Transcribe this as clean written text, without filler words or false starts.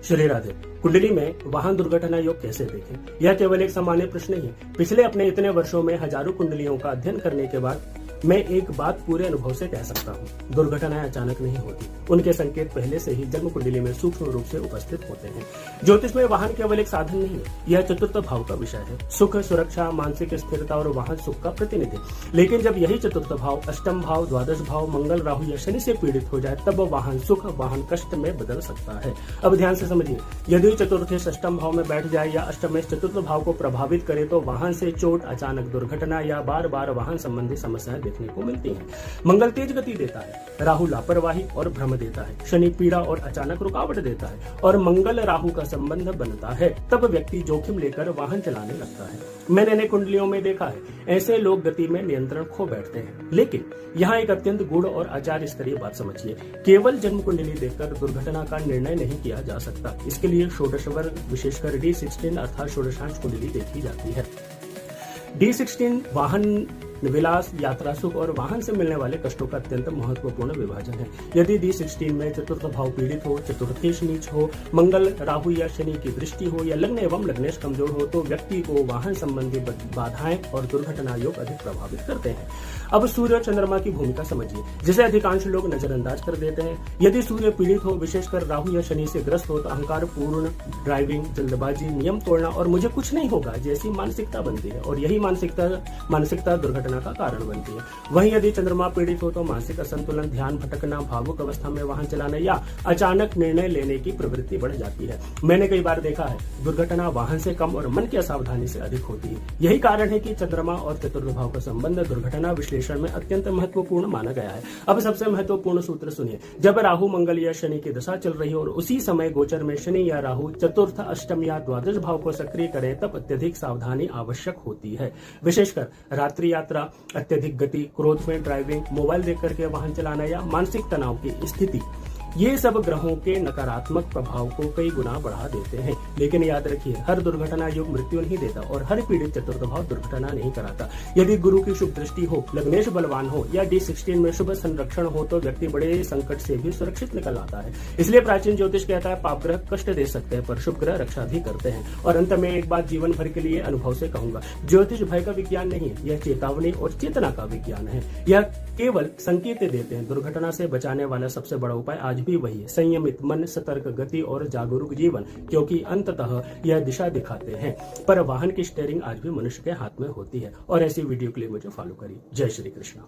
श्री राधे। कुंडली में वाहन दुर्घटना योग कैसे देखें? यह केवल एक सामान्य प्रश्न नहीं है। पिछले अपने इतने वर्षों में हजारों कुंडलियों का अध्ययन करने के बाद मैं एक बात पूरे अनुभव से कह सकता हूँ, दुर्घटनाएं अचानक नहीं होती। उनके संकेत पहले से ही जन्म कुंडली में सूक्ष्म रूप से उपस्थित होते हैं। ज्योतिष में वाहन केवल एक साधन नहीं है, यह चतुर्थ भाव का विषय है। सुख, सुरक्षा, मानसिक स्थिरता और वाहन सुख का प्रतिनिधि। लेकिन जब यही चतुर्थ भाव, अष्टम भाव, द्वादश भाव, मंगल, राहु या शनि से पीड़ित हो जाए, तब वाहन सुख वाहन कष्ट में बदल सकता है। अब ध्यान से समझिए, यदि चतुर्थ अष्टम भाव में बैठ जाए या अष्टम चतुर्थ भाव को प्रभावित करे तो वाहन से चोट, अचानक दुर्घटना या बार बार वाहन संबंधी समस्याएं देखने को मिलती हैं। मंगल तेज गति देता है, राहु लापरवाही और भ्रम देता है, शनि पीड़ा और अचानक रुकावट देता है और मंगल राहु का संबंध बनता है, तब व्यक्ति जोखिम लेकर वाहन चलाने लगता है। मैंने अनेक कुंडलियों में देखा है, ऐसे लोग गति में नियंत्रण खो बैठते हैं। लेकिन यहाँ एक अत्यंत गूढ़ और आचार्य स्तरीय बात समझिए, केवल जन्म कुंडली देखकर दुर्घटना का निर्णय नहीं किया जा सकता। इसके लिए षोडश वर्ग, विशेषकर D16 अर्थात षोडशांश कुंडली देखी जाती है। D16 वाहन विलास, यात्रा सुख और वाहन से मिलने वाले कष्टों का अत्यंत महत्वपूर्ण विभाजन है। यदि D16 में चतुर्थ भाव पीड़ित हो, चतुर्थेश नीच हो, मंगल, राहु या शनि की दृष्टि हो या लग्न एवं लग्नेश कमजोर हो, तो व्यक्ति को वाहन संबंधी बाधाएं और दुर्घटना योग अधिक प्रभावित करते हैं। अब सूर्य और चंद्रमा की भूमिका समझिए, जिसे अधिकांश लोग नजरअंदाज कर देते हैं। यदि सूर्य पीड़ित हो, विशेषकर राहु या शनि से ग्रस्त हो, तो अहंकार पूर्ण ड्राइविंग, जल्दबाजी, नियम तोड़ना और मुझे कुछ नहीं होगा जैसी मानसिकता बनती है और यही मानसिकता दुर्घटना का कारण बनती है। वहीं यदि चंद्रमा पीड़ित हो तो मानसिक असंतुलन, ध्यान भटकना, भावुक अवस्था में वाहन चलाना या अचानक निर्णय लेने की प्रवृत्ति बढ़ जाती है। मैंने कई बार देखा है, दुर्घटना वाहन से कम और मन की असावधानी से अधिक होती है। यही कारण है कि चंद्रमा और चतुर्थ भाव का संबंध दुर्घटना विश्लेषण में अत्यंत महत्वपूर्ण माना गया है। अब सबसे महत्वपूर्ण सूत्र सुनिए, जब राहु, मंगल या शनि की दशा चल रही हो और उसी समय गोचर में शनि या राहु चतुर्थ, अष्टम या द्वादश भाव को सक्रिय करें, तब अत्यधिक सावधानी आवश्यक होती है। विशेषकर रात्रि यात्रा, अत्यधिक गति, क्रोध में ड्राइविंग, मोबाइल देख करके वाहन चलाना या मानसिक तनाव की स्थिति, ये सब ग्रहों के नकारात्मक प्रभाव को कई गुना बढ़ा देते हैं। लेकिन याद रखिए, हर दुर्घटना योग मृत्यु नहीं देता और हर पीड़ित चतुर्थ भाव दुर्घटना नहीं कराता। यदि गुरु की शुभ दृष्टि हो, लग्नेश बलवान हो या D16 में शुभ संरक्षण हो, तो व्यक्ति बड़े संकट से भी सुरक्षित निकल आता है। इसलिए प्राचीन ज्योतिष कहता है, पाप ग्रह कष्ट दे सकते हैं पर शुभ ग्रह रक्षा भी करते हैं। और अंत में एक बात जीवन भर के लिए अनुभव से कहूंगा, ज्योतिष भय का विज्ञान नहीं है, यह चेतावनी और चेतना का विज्ञान है। यह केवल संकेत देते हैं। दुर्घटना से बचाने वाला सबसे बड़ा उपाय आज भी वही है, संयमित मन, सतर्क गति और जागरूक जीवन, क्योंकि अंततः यह दिशा दिखाते हैं। पर वाहन की स्टीयरिंग आज भी मनुष्य के हाथ में होती है। और ऐसी वीडियो के लिए मुझे फॉलो करिए। जय श्री कृष्ण।